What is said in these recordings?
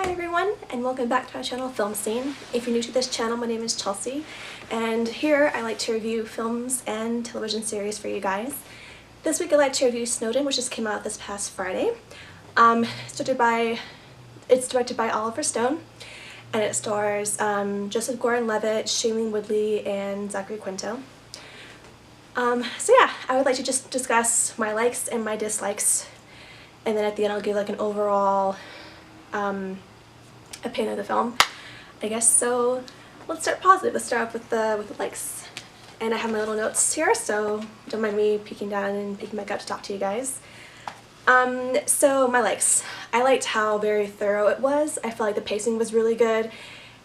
Hi everyone, and welcome back to my channel, Film Scene. If you're new to this channel, my name is Chelsea, and here I like to review films and television series for you guys. This week I'd like to review Snowden, which just came out this past Friday. It's directed by Oliver Stone, and it stars Joseph Gordon-Levitt, Shailene Woodley, and Zachary Quinto. So yeah, I would like to just discuss my likes and my dislikes, and then at the end I'll give like an overall opinion of the film, I guess. So let's start positive. Let's start off with the likes. And I have my little notes here, so don't mind me peeking down and peeking back up to talk to you guys. So my likes. I liked how very thorough it was. I felt like the pacing was really good,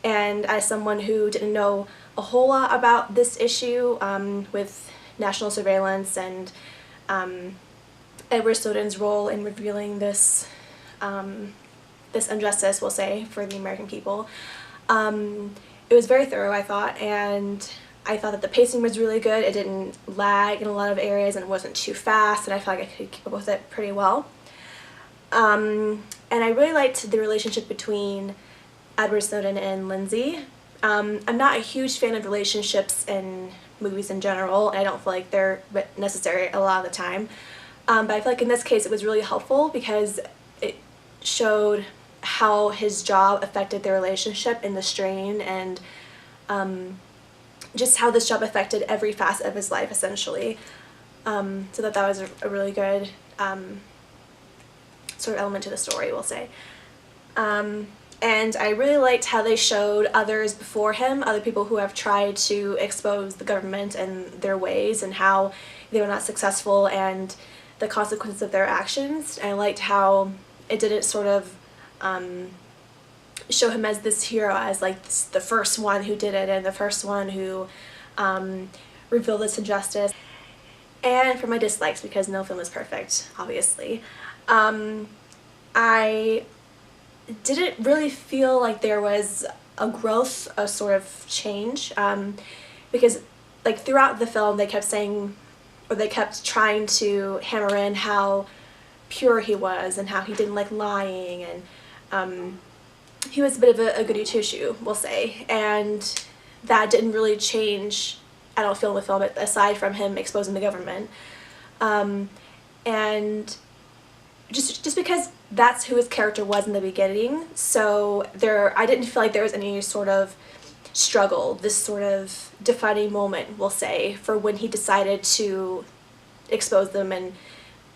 and as someone who didn't know a whole lot about this issue with national surveillance and Edward Snowden's role in revealing this this injustice, we'll say, for the American people. It was very thorough, I thought, and I thought that the pacing was really good. It didn't lag in a lot of areas, and it wasn't too fast, and I felt like I could keep up with it pretty well. And I really liked the relationship between Edward Snowden and Lindsay. I'm not a huge fan of relationships in movies in general, and I don't feel like they're necessary a lot of the time. But I feel like in this case it was really helpful because it showed how his job affected their relationship and the strain, and just how this job affected every facet of his life, essentially. So that was a really good sort of element to the story, we'll say. And I really liked how they showed others before him, other people who have tried to expose the government and their ways, and how they were not successful and the consequences of their actions. And I liked how it didn't sort of show him as this hero, as like the first one who did it and the first one who revealed this injustice. And for my dislikes, because no film is perfect, obviously, I didn't really feel like there was a growth, a sort of change, because like throughout the film they kept saying, or they kept trying to hammer in how pure he was and how he didn't like lying, and he was a bit of a goody two-shoe, we'll say, and that didn't really change, I don't feel, in the film, aside from him exposing the government. And just because that's who his character was in the beginning, so I didn't feel like there was any sort of struggle, this sort of defining moment, we'll say, for when he decided to expose them and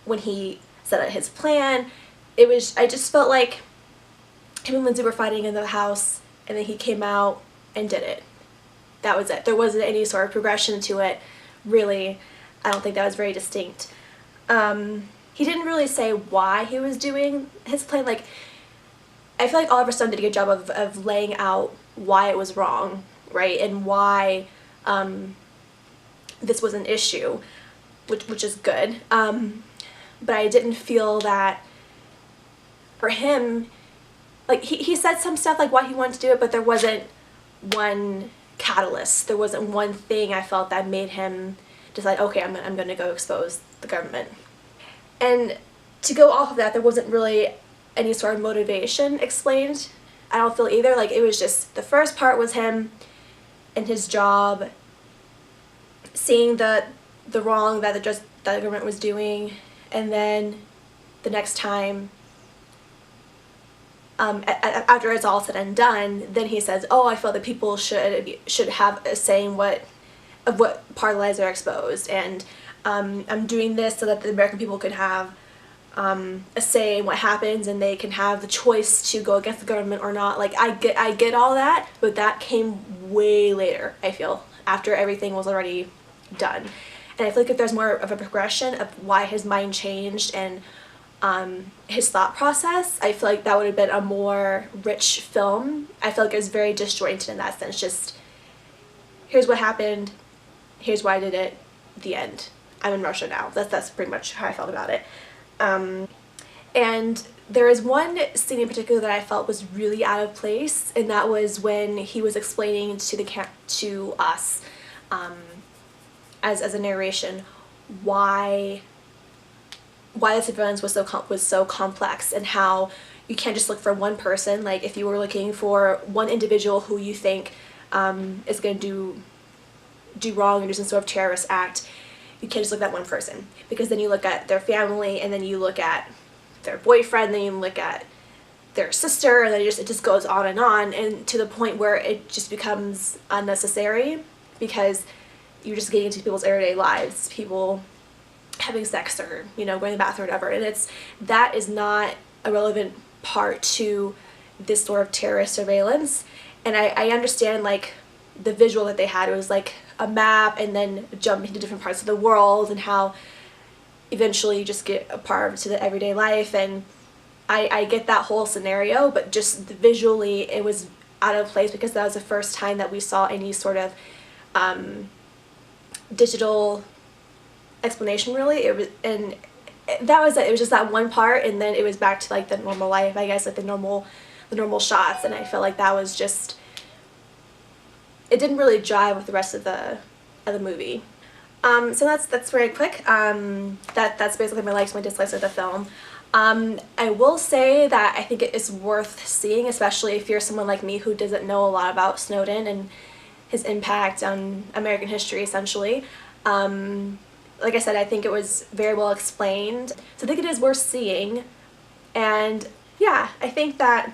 when he set out his plan. I just felt like him and Lindsay were fighting in the house, and then he came out and did it. That was it. There wasn't any sort of progression to it, really. I don't think that was very distinct. He didn't really say why he was doing his plan. Like, I feel like Oliver Stone did a good job of laying out why it was wrong, right, and why this was an issue, which is good. But I didn't feel that for him, like, he said some stuff like why he wanted to do it, but there wasn't one catalyst. There wasn't one thing I felt that made him decide, okay, I'm going to go expose the government. And to go off of that, there wasn't really any sort of motivation explained, I don't feel, either. Like, it was just, the first part was him and his job, seeing the wrong that the government was doing, and then the next time, after it's all said and done, then he says, oh, I feel that people should have a say in what part of the lies are exposed, and I'm doing this so that the American people could have a say in what happens, and they can have the choice to go against the government or not. Like, I get all that, but that came way later, I feel, after everything was already done. And I feel like if there's more of a progression of why his mind changed and his thought process, I feel like that would have been a more rich film. I feel like it was very disjointed in that sense. Just, here's what happened, here's why I did it, the end. I'm in Russia now. That's pretty much how I felt about it. And there is one scene in particular that I felt was really out of place, and that was when he was explaining to us as a narration why the surveillance was so complex, and how you can't just look for one person. Like if you were looking for one individual who you think is going to do wrong or do some sort of terrorist act, you can't just look at one person, because then you look at their family, and then you look at their boyfriend, then you look at their sister, and then it just goes on, and to the point where it just becomes unnecessary, because you're just getting into people's everyday lives, people having sex or, you know, going to the bathroom or whatever, and that is not a relevant part to this sort of terrorist surveillance. And I understand like the visual that they had. It was like a map and then jumping into different parts of the world, and how eventually you just get a part to the everyday life, and I get that whole scenario, but just visually it was out of place, because that was the first time that we saw any sort of digital explanation, really. It was, and that was it. It was just that one part, and then it was back to like the normal life, I guess, like the normal shots, and I felt like that was just, it didn't really jive with the rest of the movie. So that's very quick. That's basically my likes, my dislikes of the film. I will say that I think it is worth seeing, especially if you're someone like me who doesn't know a lot about Snowden and his impact on American history, essentially. Like I said, I think it was very well explained, so I think it is worth seeing. And yeah, I think that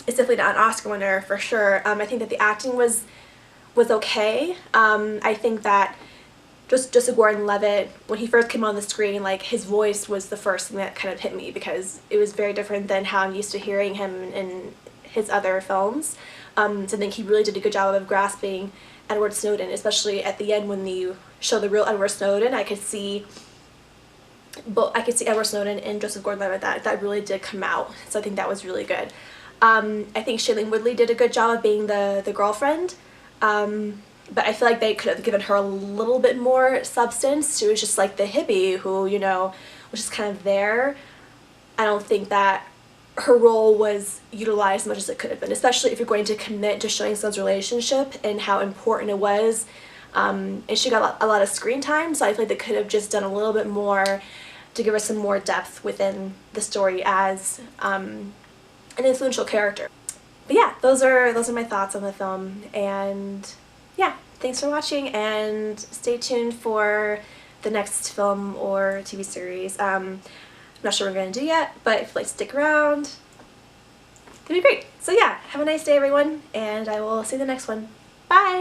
it's definitely not an Oscar winner for sure. I think that the acting was okay. I think that just Gordon-Levitt, when he first came on the screen, like his voice was the first thing that kind of hit me, because it was very different than how I'm used to hearing him in his other films. So I think he really did a good job of grasping Edward Snowden, especially at the end when you show the real Edward Snowden. I could see Edward Snowden and Joseph Gordon-Levitt. That really did come out, so I think that was really good. I think Shailene Woodley did a good job of being the girlfriend, but I feel like they could have given her a little bit more substance. She was just like the hippie who, you know, was just kind of there. I don't think that her role was utilized as much as it could have been, especially if you're going to commit to showing someone's relationship and how important it was. And she got a lot of screen time, so I feel like they could have just done a little bit more to give her some more depth within the story as an influential character. But yeah, those are my thoughts on the film, and yeah, thanks for watching, and stay tuned for the next film or TV series. I'm not sure what we're going to do yet, but if you'd like to stick around, it'd be great. So yeah, have a nice day everyone, and I will see you in the next one. Bye!